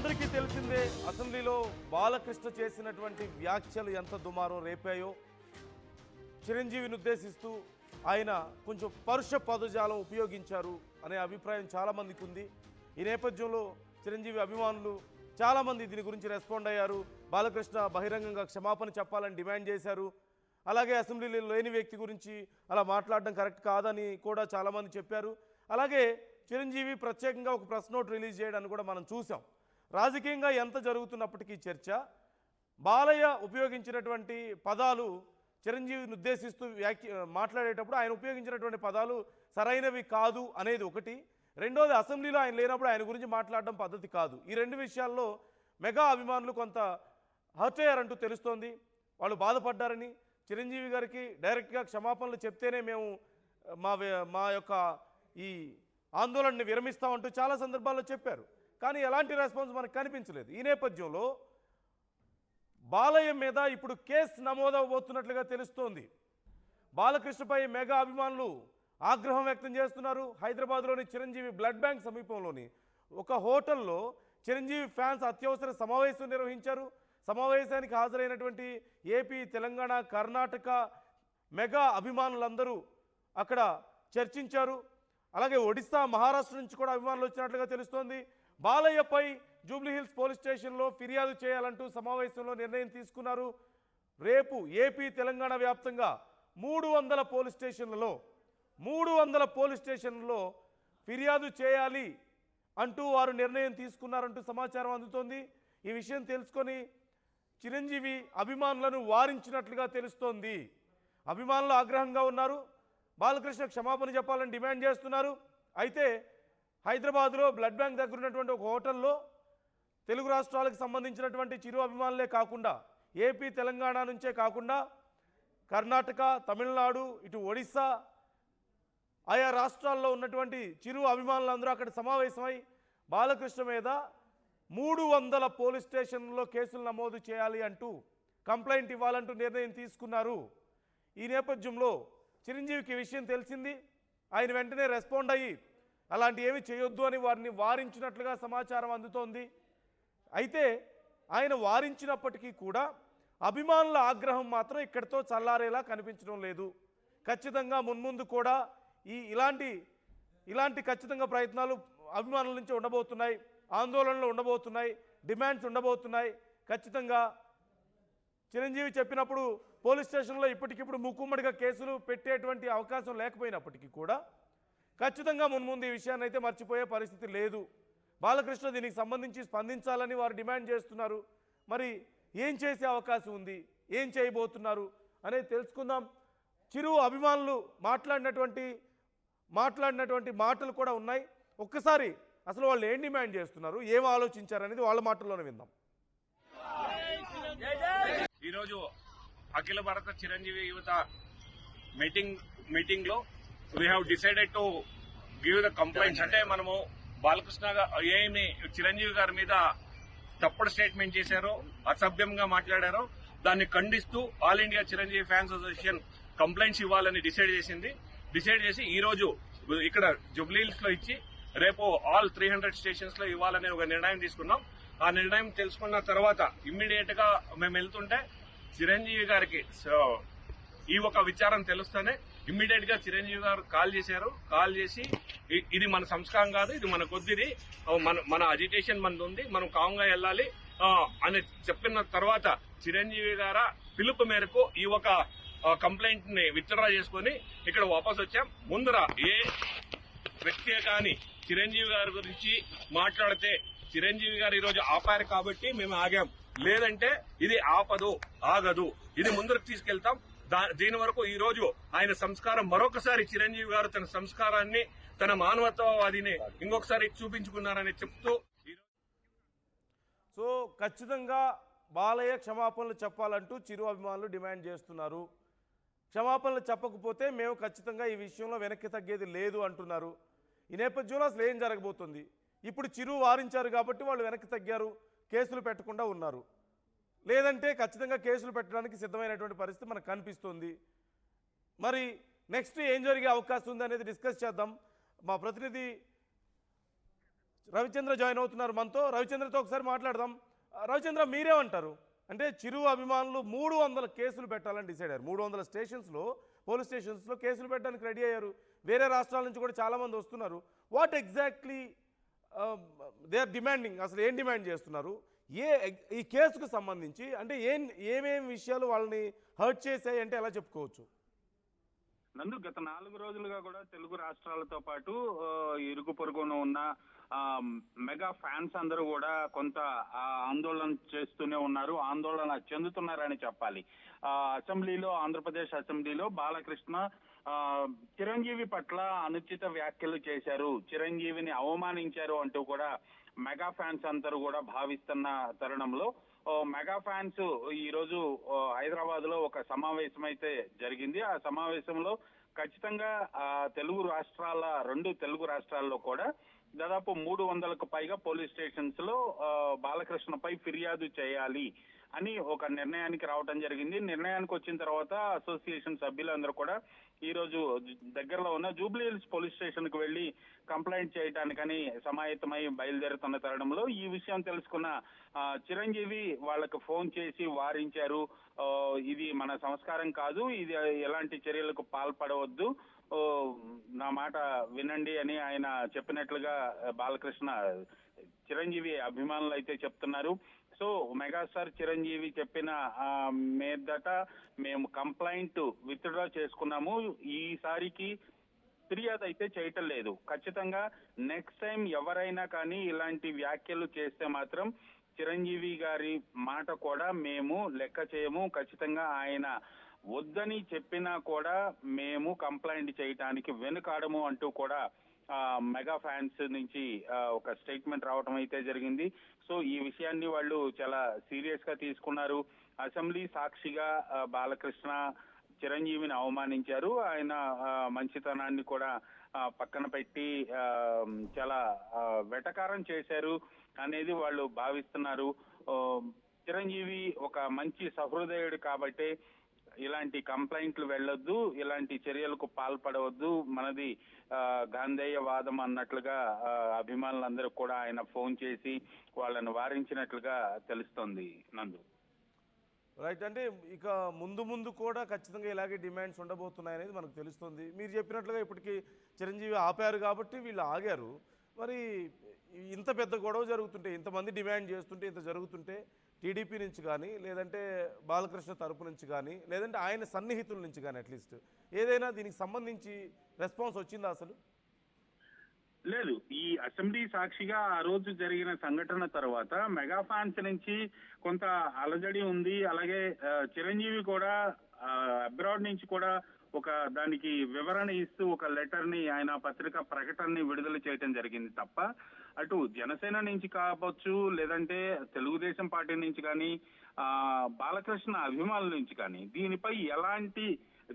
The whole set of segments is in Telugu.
అందరికీ తెలిసిందే అసెంబ్లీలో బాలకృష్ణ చేసినటువంటి వ్యాఖ్యలు ఎంత దుమారం రేపాయో. చిరంజీవిని ఉద్దేశిస్తూ ఆయన కొంచెం పరుష పదజాలం ఉపయోగించారు అనే అభిప్రాయం చాలామందికి ఉంది. ఈ నేపథ్యంలో చిరంజీవి అభిమానులు చాలామంది దీని గురించి రెస్పాండ్ అయ్యారు. బాలకృష్ణ బహిరంగంగా క్షమాపణ చెప్పాలని డిమాండ్ చేశారు. అలాగే అసెంబ్లీలో లేని వ్యక్తి గురించి అలా మాట్లాడడం కరెక్ట్ కాదని కూడా చాలామంది చెప్పారు. అలాగే చిరంజీవి ప్రత్యేకంగా ఒక ప్రెస్ నోట్ రిలీజ్ చేయడాన్ని కూడా మనం చూసాం. రాజకీయంగా ఎంత జరుగుతున్నప్పటికీ చర్చ బాలయ్య ఉపయోగించినటువంటి పదాలు చిరంజీవిని ఉద్దేశిస్తూ మాట్లాడేటప్పుడు ఆయన ఉపయోగించినటువంటి పదాలు సరైనవి కాదు అనేది ఒకటి. రెండోది, అసెంబ్లీలో ఆయన లేనప్పుడు ఆయన గురించి మాట్లాడడం పద్ధతి కాదు. ఈ రెండు విషయాల్లో మెగా అభిమానులు కొంత హర్ట్ అయ్యారంటూ తెలుస్తోంది. వాళ్ళు బాధపడ్డారని, చిరంజీవి గారికి డైరెక్ట్గా క్షమాపణలు చెప్తేనే మేము మా యొక్క ఈ ఆందోళనని విరమిస్తామంటూ చాలా సందర్భాల్లో చెప్పారు. కానీ ఎలాంటి రెస్పాన్స్ మనకు కనిపించలేదు. ఈ నేపథ్యంలో బాలయ్య మీద ఇప్పుడు కేసు నమోదవబోతున్నట్లుగా తెలుస్తోంది. బాలకృష్ణపై మెగా అభిమానులు ఆగ్రహం వ్యక్తం చేస్తున్నారు. హైదరాబాద్లోని చిరంజీవి బ్లడ్ బ్యాంక్ సమీపంలోని ఒక హోటల్లో చిరంజీవి ఫ్యాన్స్ అత్యవసర సమావేశం నిర్వహించారు. సమావేశానికి హాజరైనటువంటి ఏపీ, తెలంగాణ, కర్ణాటక మెగా అభిమానులందరూ అక్కడ చర్చించారు. అలాగే ఒడిశా, మహారాష్ట్ర నుంచి కూడా అభిమానులు వచ్చినట్లుగా తెలుస్తోంది. బాలయ్యపై జూబ్లీహిల్స్ పోలీస్ స్టేషన్లో ఫిర్యాదు చేయాలంటూ సమావేశంలో నిర్ణయం తీసుకున్నారు. రేపు ఏపీ, తెలంగాణ వ్యాప్తంగా 300 పోలీస్ స్టేషన్లలో ఫిర్యాదు చేయాలి అంటూ వారు నిర్ణయం తీసుకున్నారంటూ సమాచారం అందుతోంది. ఈ విషయం తెలుసుకొని చిరంజీవి అభిమానులను వారించినట్లుగా తెలుస్తోంది. అభిమానులు ఆగ్రహంగా ఉన్నారు. బాలకృష్ణ క్షమాపణ చెప్పాలని డిమాండ్ చేస్తున్నారు. అయితే హైదరాబాద్లో బ్లడ్ బ్యాంక్ దగ్గర ఉన్నటువంటి ఒక హోటల్లో తెలుగు రాష్ట్రాలకు సంబంధించినటువంటి చిరు అభిమానులే కాకుండా, ఏపీ, తెలంగాణ నుంచే కాకుండా కర్ణాటక, తమిళనాడు, ఇటు ఒడిశా ఆయా రాష్ట్రాల్లో ఉన్నటువంటి చిరు అభిమానులందరూ అక్కడ సమావేశమై బాలకృష్ణ మీద 300 పోలీస్ స్టేషన్లలో కేసులు నమోదు చేయాలి అంటూ కంప్లైంట్ ఇవ్వాలంటూ నిర్ణయం తీసుకున్నారు. ఈ నేపథ్యంలో చిరంజీవికి ఈ విషయం తెలిసింది. ఆయన వెంటనే రెస్పాండ్ అయ్యి అలాంటి ఏమి చేయొద్దు అని వారిని వారించినట్లుగా సమాచారం అందుతోంది. అయితే ఆయన వారించినప్పటికీ కూడా అభిమానుల ఆగ్రహం మాత్రం ఇక్కడితో చల్లారేలా కనిపించడం లేదు. ఖచ్చితంగా మున్ముందు కూడా ఇలాంటి ఖచ్చితంగా ప్రయత్నాలు అభిమానుల నుంచి ఉండబోతున్నాయి. ఆందోళనలు ఉండబోతున్నాయి, డిమాండ్స్ ఉండబోతున్నాయి. ఖచ్చితంగా చిరంజీవి చెప్పినప్పుడు పోలీస్ స్టేషన్లో ఇప్పటికిప్పుడు ముక్కుమ్మడిగా కేసులు పెట్టేటువంటి అవకాశం లేకపోయినప్పటికీ కూడా ఖచ్చితంగా మున్ముందు ఈ విషయాన్ని అయితే మర్చిపోయే పరిస్థితి లేదు. బాలకృష్ణ దీనికి సంబంధించి స్పందించాలని వారు డిమాండ్ చేస్తున్నారు. మరి ఏం చేసే అవకాశం ఉంది, ఏం చేయబోతున్నారు అనేది తెలుసుకుందాం. చిరు అభిమానులు మాట్లాడినటువంటి మాటలు కూడా ఉన్నాయి. ఒక్కసారి అసలు వాళ్ళు ఏం డిమాండ్ చేస్తున్నారు, ఏం ఆలోచించారనేది వాళ్ళ మాటల్లోనే విందాం. ఈరోజు అఖిల భారత చిరంజీవి యువత మీటింగ్ లో we have decided to give the complaints. అంటే మనము బాలకృష్ణ ఏమి చిరంజీవి గారి మీద తప్పుడు స్టేట్మెంట్ చేశారో, అసభ్యంగా మాట్లాడారో దాన్ని ఖండిస్తూ all India Chiranjeevi fans association complaints ఇవ్వాలని డిసైడ్ చేసి ఈ రోజు ఇక్కడ జూబ్లీహిల్స్ లో ఇచ్చి రేపు ఆల్ 300 స్టేషన్స్ లో ఇవ్వాలనే ఒక నిర్ణయం తీసుకున్నాం. ఆ నిర్ణయం తెలుసుకున్న తర్వాత ఇమ్మీడియట్ గా మేము వెళ్తుంటే చిరంజీవి గారికి ఈ ఒక విచారం తెలుస్తూనే ఇమ్మీడియట్ గా చిరంజీవి గారు కాల్ చేసి ఇది మన సంస్కారం కాదు, ఇది మన కొద్దిది, మన అజిటేషన్ మనది ఉంది, మనం కామ్గా వెళ్ళాలి అని చెప్పిన తర్వాత చిరంజీవి గారి పిలుపు మేరకు ఈ ఒక కంప్లైంట్ ని విత్డ్రా చేసుకుని ఇక్కడ వాపస్ వచ్చాం. ముందర ఏ వ్యక్తి కానీ చిరంజీవి గారి గురించి మాట్లాడితే చిరంజీవి గారు ఈరోజు ఆపారు కాబట్టి మేము ఆగాం. లేదంటే ఇది ఆగదు, ఇది ముందరకు తీసుకెళ్తాం. దీని వరకు ఈ రోజు ఆయన సంస్కారం మరొకసారి చిరంజీవి గారు తన సంస్కారాన్ని, తన మానవతావాదిని ఇంకొకసారి చూపించుకున్నారని చెప్తూ సో ఖచ్చితంగా బాలయ్య క్షమాపణలు చెప్పాలంటూ చిరు అభిమానులు డిమాండ్ చేస్తున్నారు. క్షమాపణలు చెప్పకపోతే మేము ఖచ్చితంగా ఈ విషయంలో వెనక్కి తగ్గేది లేదు అంటున్నారు. ఈ నేపథ్యంలో అసలు ఏం జరగబోతుంది? ఇప్పుడు చిరు వారించారు కాబట్టి వాళ్ళు వెనక్కి తగ్గారు, కేసులు పెట్టకుండా ఉన్నారు. లేదంటే ఖచ్చితంగా కేసులు పెట్టడానికి సిద్ధమైనటువంటి పరిస్థితి మనకు కనిపిస్తుంది. మరి నెక్స్ట్ ఏం జరిగే అవకాశం ఉంది అనేది డిస్కస్ చేద్దాం. మా ప్రతినిధి రవిచంద్ర జాయిన్ అవుతున్నారు మనతో. రవిచంద్రతో ఒకసారి మాట్లాడదాం. రవిచంద్ర, మీరేమంటారు? అంటే చిరు అభిమానులు 300 కేసులు పెట్టాలని డిసైడ్ అయ్యారు. 300 స్టేషన్స్లో, పోలీస్ స్టేషన్స్లో కేసులు పెట్టడానికి రెడీ అయ్యారు. వేరే రాష్ట్రాల నుంచి కూడా చాలామంది వస్తున్నారు. What exactly they are demanding? అసలు ఏం డిమాండ్ చేస్తున్నారు? ఈ కేసుకు సంబంధించి అంటే ఏమేమి విషయాలు వాళ్ళని హర్ట్ చేశాయి అంటే ఎలా చెప్పుకోవచ్చు? నందు, గత 4 రోజులుగా కూడా తెలుగు రాష్ట్రాలతో పాటు ఇరుగు పొరుగున ఉన్న మెగా ఫ్యాన్స్ అందరూ కూడా కొంత ఆందోళన చేస్తూనే ఉన్నారు, ఆందోళన చెందుతున్నారని చెప్పాలి. అసెంబ్లీలో, ఆంధ్రప్రదేశ్ అసెంబ్లీలో బాలకృష్ణ చిరంజీవి పట్ల అనుచిత వ్యాఖ్యలు చేశారు, చిరంజీవిని అవమానించారు అంటూ కూడా మెగా ఫ్యాన్స్ అందరూ కూడా భావిస్తున్న తరుణంలో మెగా ఫ్యాన్స్ ఈ రోజు హైదరాబాద్ లో ఒక సమావేశం అయితే జరిగింది. ఆ సమావేశంలో ఖచ్చితంగా తెలుగు రాష్ట్రాల 2 తెలుగు రాష్ట్రాల్లో కూడా దాదాపు 300కు పైగా పోలీస్ స్టేషన్స్ లో బాలకృష్ణపై ఫిర్యాదు చేయాలి అని ఒక నిర్ణయానికి రావడం జరిగింది. నిర్ణయానికి వచ్చిన తర్వాత అసోసియేషన్ సభ్యులందరూ కూడా ఈ రోజు దగ్గరలో ఉన్న జూబ్లీ హిల్స్ పోలీస్ స్టేషన్ కు వెళ్లి కంప్లైంట్ చేయడానికని సమాయత్తమై బయలుదేరుతున్న తరుణంలో ఈ విషయం తెలుసుకున్న చిరంజీవి వాళ్ళకు ఫోన్ చేసి వారించారు. ఇది మన సంస్కారం కాదు, ఇది ఎలాంటి చర్యలకు పాల్పడవద్దు, నా మాట వినండి అని ఆయన చెప్పినట్లుగా బాలకృష్ణ చిరంజీవి అభిమానులు అయితే చెప్తున్నారు. సో మెగాస్టార్ చిరంజీవి చెప్పిన మీదట మేము కంప్లైంట్ విత్డ్రా చేసుకున్నాము, ఈసారికి ఫిర్యాదు అయితే చేయటం లేదు. ఖచ్చితంగా నెక్స్ట్ టైం ఎవరైనా కానీ ఇలాంటి వ్యాఖ్యలు చేస్తే మాత్రం చిరంజీవి గారి మాట కూడా మేము లెక్క చేయము, ఖచ్చితంగా ఆయన వద్దని చెప్పినా కూడా మేము కంప్లైంట్ చేయటానికి వెనుకాడము అంటూ కూడా మెగా ఫ్యాన్స్ నుంచి ఒక స్టేట్మెంట్ రావడం అయితే జరిగింది. సో ఈ విషయాన్ని వాళ్ళు చాలా సీరియస్ గా తీసుకున్నారు. అసెంబ్లీ సాక్షిగా బాలకృష్ణ చిరంజీవిని అవమానించారు, ఆయన మంచితనాన్ని కూడా పక్కన పెట్టి చాలా వెటకారం చేశారు అనేది వాళ్ళు భావిస్తున్నారు. చిరంజీవి ఒక మంచి సహృదయుడు కాబట్టి ఇలాంటి కంప్లైంట్లు వెళ్ళొద్దు, ఇలాంటి చర్యలకు పాల్పడవద్దు, మనది గాంధేయవాదం అన్నట్లుగా అభిమానులందరూ కూడా ఆయన ఫోన్ చేసి వాళ్ళని వారించినట్లుగా తెలుస్తోంది. నందు, రైట్. అంటే ఇక ముందు కూడా ఖచ్చితంగా ఇలాగే డిమాండ్స్ ఉండబోతున్నాయి అనేది మనకు తెలుస్తుంది. మీరు చెప్పినట్లుగా ఇప్పటికీ చిరంజీవి ఆపారు కాబట్టి వీళ్ళు ఆగారు. మరి ఇంత పెద్ద గొడవ జరుగుతుంటే, ఇంతమంది డిమాండ్ చేస్తుంటే, ఇంత జరుగుతుంటే టీడీపీ నుంచి కానీ, లేదంటే బాలకృష్ణ తరపు నుంచి కానీ, లేదంటే ఆయన సన్నిహితుల నుంచి కానీ అట్లీస్ట్ ఏదైనా దీనికి సంబంధించి రెస్పాన్స్ వచ్చిందా అసలు? లేదు. ఈ అసెంబ్లీ సాక్షిగా ఆ రోజు జరిగిన సంఘటన తర్వాత మెగా ఫ్యాన్స్ నుంచి కొంత అలజడి ఉంది. అలాగే చిరంజీవి కూడా అబ్రాడ్ నుంచి కూడా ఒక దానికి వివరణ ఇస్తూ ఒక లెటర్ ని, ఆయన పత్రికా ప్రకటనని విడుదల చేయడం జరిగింది తప్ప అటు జనసేన నుంచి కావచ్చు, లేదంటే తెలుగుదేశం పార్టీ నుంచి కానీ, బాలకృష్ణ అభిమానుల నుంచి కానీ దీనిపై ఎలాంటి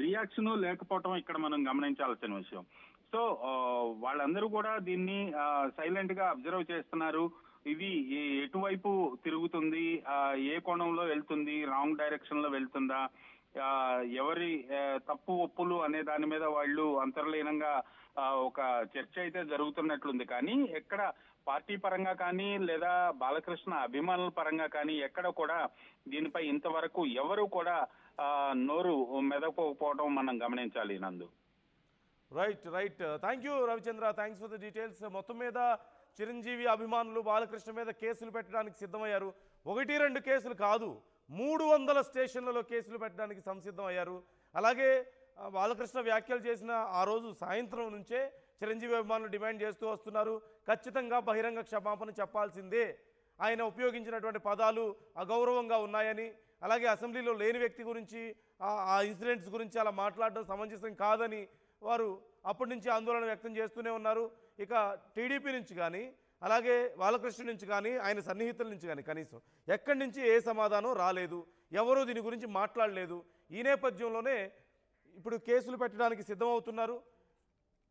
రియాక్షన్ లేకపోవటం ఇక్కడ మనం గమనించాల్సిన విషయం. సో వాళ్ళందరూ కూడా దీన్ని సైలెంట్ గా అబ్జర్వ్ చేస్తున్నారు. ఇది ఎటువైపు తిరుగుతుంది, ఏ కోణంలో వెళ్తుంది, రాంగ్ డైరెక్షన్ లో వెళ్తుందా, ఎవరి తప్పు ఒప్పులు అనే దాని మీద వాళ్ళు అంతర్లీనంగా ఒక చర్చ అయితే జరుగుతున్నట్లుంది. కానీ ఎక్కడ పార్టీ పరంగా కానీ లేదా బాలకృష్ణ అభిమానుల పరంగా కానీ ఎక్కడ కూడా దీనిపై ఇంతవరకు ఎవరు కూడా నోరు మెదకపోవడం మనం గమనించాలి. నందు, right. Thank you Ravichandra, thanks for the details. మొత్తం మీద చిరంజీవి అభిమానులు బాలకృష్ణ మీద కేసులు పెట్టడానికి సిద్ధమయ్యారు. 1-2 కేసులు కాదు, 300 స్టేషన్లలో కేసులు పెట్టడానికి సంసిద్ధం అయ్యారు. అలాగే బాలకృష్ణ వ్యాఖ్యలు చేసిన ఆ రోజు సాయంత్రం నుంచే చిరంజీవి అభిమానులు డిమాండ్ చేస్తూ వస్తున్నారు. ఖచ్చితంగా బహిరంగ క్షమాపణ చెప్పాల్సిందే, ఆయన ఉపయోగించినటువంటి పదాలు అగౌరవంగా ఉన్నాయని, అలాగే అసెంబ్లీలో లేని వ్యక్తి గురించి, ఆ ఇన్సిడెంట్స్ గురించి అలా మాట్లాడడం సమంజసం కాదని వారు అప్పటి నుంచి ఆందోళన వ్యక్తం చేస్తూనే ఉన్నారు. ఇక టీడీపీ నుంచి కానీ, అలాగే బాలకృష్ణ నుంచి కానీ, ఆయన సన్నిహితుల నుంచి కానీ కనీసం ఎక్కడి నుంచి ఏ సమాధానం రాలేదు, ఎవరూ దీని గురించి మాట్లాడలేదు. ఈ నేపథ్యంలోనే ఇప్పుడు కేసులు పెట్టడానికి సిద్ధమవుతున్నారు.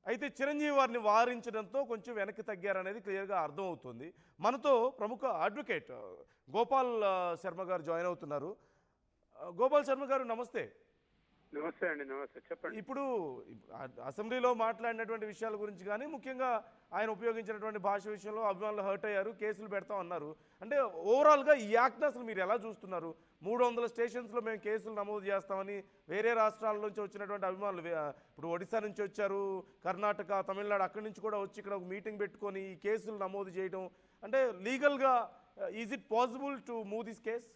అయితే చిరంజీవి వారిని వారించడంతో కొంచెం వెనక్కి తగ్గారనేది క్లియర్గా అర్థమవుతుంది. మనతో ప్రముఖ అడ్వకేట్ గోపాల్ శర్మ గారు జాయిన్ అవుతున్నారు. గోపాల్ శర్మ గారు, నమస్తే. నమస్తే అండి, నమస్తే, చెప్పండి. ఇప్పుడు అసెంబ్లీలో మాట్లాడినటువంటి విషయాల గురించి కానీ ముఖ్యంగా ఆయన ఉపయోగించినటువంటి భాష విషయంలో అభిమానులు హర్ట్ అయ్యారు, కేసులు పెడతాం అన్నారు. అంటే ఓవరాల్గా ఈ యాక్ట్ని అసలు మీరు ఎలా చూస్తున్నారు? 300 స్టేషన్స్లో మేము కేసులు నమోదు చేస్తామని వేరే రాష్ట్రాల నుంచి వచ్చినటువంటి అభిమానులు, ఇప్పుడు ఒడిశా నుంచి వచ్చారు, కర్ణాటక, తమిళనాడు, అక్కడి నుంచి కూడా వచ్చి ఇక్కడ ఒక మీటింగ్ పెట్టుకొని ఈ కేసులు నమోదు చేయడం, అంటే లీగల్గా is it possible to move this case?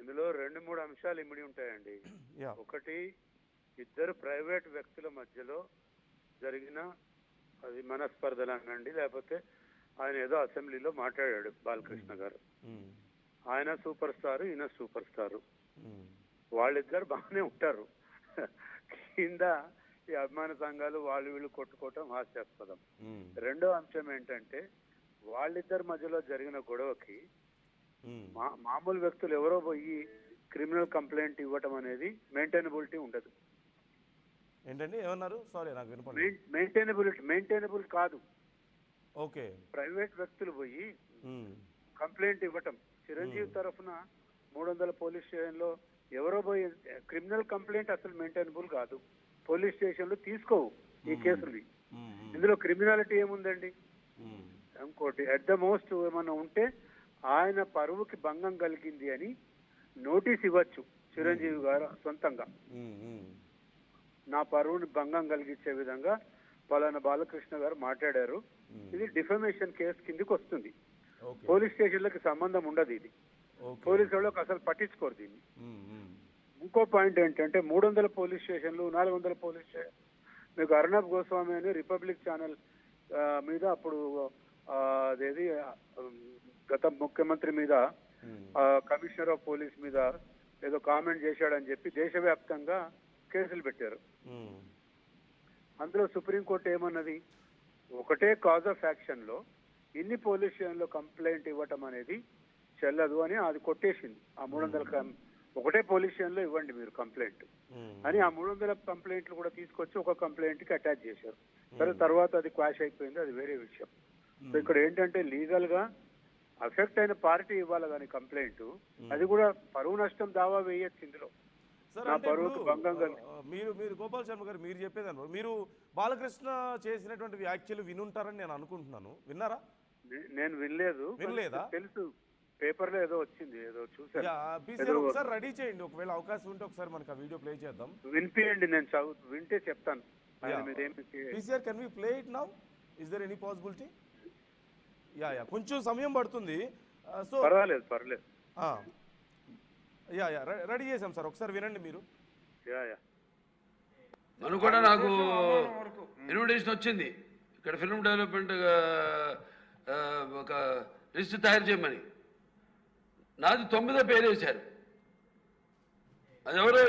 ఇందులో 2-3 అంశాలు ఇమిడి ఉంటాయండి. Yeah. ఒకటి, ఇద్దరు ప్రైవేట్ వ్యక్తుల మధ్యలో జరిగిన అది మనస్పర్ధలనండి, లేకపోతే ఆయన ఏదో అసెంబ్లీలో మాట్లాడాడు బాలకృష్ణ గారు. ఆయన సూపర్ స్టార్, ఈయన సూపర్ స్టార్, వాళ్ళిద్దరు బాగానే ఉంటారు. కింద ఈ అభిమాన సంఘాలు వాళ్ళు వీళ్ళు కొట్టుకోవటం హాస్యాస్పదం. రెండో అంశం ఏంటంటే, వాళ్ళిద్దరి మధ్యలో జరిగిన గొడవకి మామూలు వ్యక్తులు ఎవరో పోయి క్రిమినల్ కంప్లైంట్ ఇవ్వటం అనేది మెయింటైనబిలిటీ ఉండదు. ఏంటండి ఏమన్నారు? సారీ, నాకు వినపడలేదు. మెయింటైనబుల్ కాదు. ఓకే. ప్రైవేట్ వ్యక్తులు పోయి కంప్లైంట్ ఇవ్వటం, చిరంజీవి తరఫున 300 పోలీస్ స్టేషన్లో ఎవరో పోయి క్రిమినల్ కంప్లైంట్ అసలు మెయింటైనబుల్ కాదు. పోలీస్ స్టేషన్లు తీసుకోవు ఈ కేసుని. ఇందులో క్రిమినాలిటీ ఏముందండి? ఇంకోటి, అట్ ద మోస్ట్ ఏమన్నా ఉంటే ఆయన పరువుకి భంగం కలిగింది అని నోటీస్ ఇవ్వచ్చు చిరంజీవి గారు సొంతంగా. నా పరువుని భంగం కలిగించే విధంగా పలానా బాలకృష్ణ గారు మాట్లాడారు, ఇది డిఫమేషన్ కేసు కిందికి వస్తుంది. పోలీస్ స్టేషన్లకి సంబంధం ఉండదు ఇది. పోలీసు వాళ్ళకి అసలు పట్టించుకోరు దీన్ని. ఇంకో పాయింట్ ఏంటంటే, 300 పోలీస్ స్టేషన్లు, 400 పోలీస్ స్టేషన్, మీకు అర్ణబ్ గోస్వామి అని రిపబ్లిక్ ఛానల్ మీద అప్పుడు అదేది గత ముఖ్యమంత్రి మీద, కమిషనర్ ఆఫ్ పోలీస్ మీద ఏదో కామెంట్ చేశాడని చెప్పి దేశవ్యాప్తంగా కేసులు పెట్టారు. అందులో సుప్రీంకోర్టు ఏమన్నది, ఒకటే కాజ్ ఆఫ్ యాక్షన్ లో ఇన్ని పోలీస్ స్టేషన్లో కంప్లైంట్ ఇవ్వటం అనేది చెల్లదు అని అది కొట్టేసింది. ఆ 300 ఒకటే పోలీస్ స్టేషన్లో ఇవ్వండి మీరు కంప్లైంట్ అని ఆ 300 కంప్లైంట్లు కూడా తీసుకొచ్చి ఒక కంప్లైంట్ కి అటాచ్ చేశారు. సరే, తర్వాత అది క్వాష్ అయిపోయింది, అది వేరే విషయం. సో ఇక్కడ ఏంటంటే, లీగల్ గా అఫెక్ట్ అయిన పార్టీ ఇవ్వాలి కానీ కంప్లైంట్, అది కూడా పరువు నష్టం దావా వేయచ్చు ఇందులో. సార్, అంటే మీరు గోపాల్ శర్మ గారు మీరు చెప్పేదాన్ని మీరు బాలకృష్ణ చేసినటువంటి వ్యాఖ్యలు వినుంటారని నేను అనుకుంటున్నాను. విన్నారా? నేను వినలేదు. వినలేదా? తెలుసు, పేపర్ లో ఏదో వచ్చింది, ఏదో చూసాను. ఒకసారి రెడీ చేయండి, ఒకవేళ అవకాశం ఉంటే ఒకసారి మనకి ఆ వీడియో ప్లే చేద్దాం. వినిపియండి, నేను వింటే చెప్తాను. PCR, can we play it now? Is there any possibility? Yeah కొంచెం సమయం పడుతుంది. సో పర్వాలేదు. యా రెడీ చేసాం సార్, ఒకసారి వినండి మీరు. మనం కూడా నాకు ఇన్విటేషన్ వచ్చింది ఇక్కడ ఫిల్మ్ డెవలప్మెంట్ ఒక లిస్ట్ తయారు చేయమని. నాది 9వ పేరు వేశారు. అది ఎవరో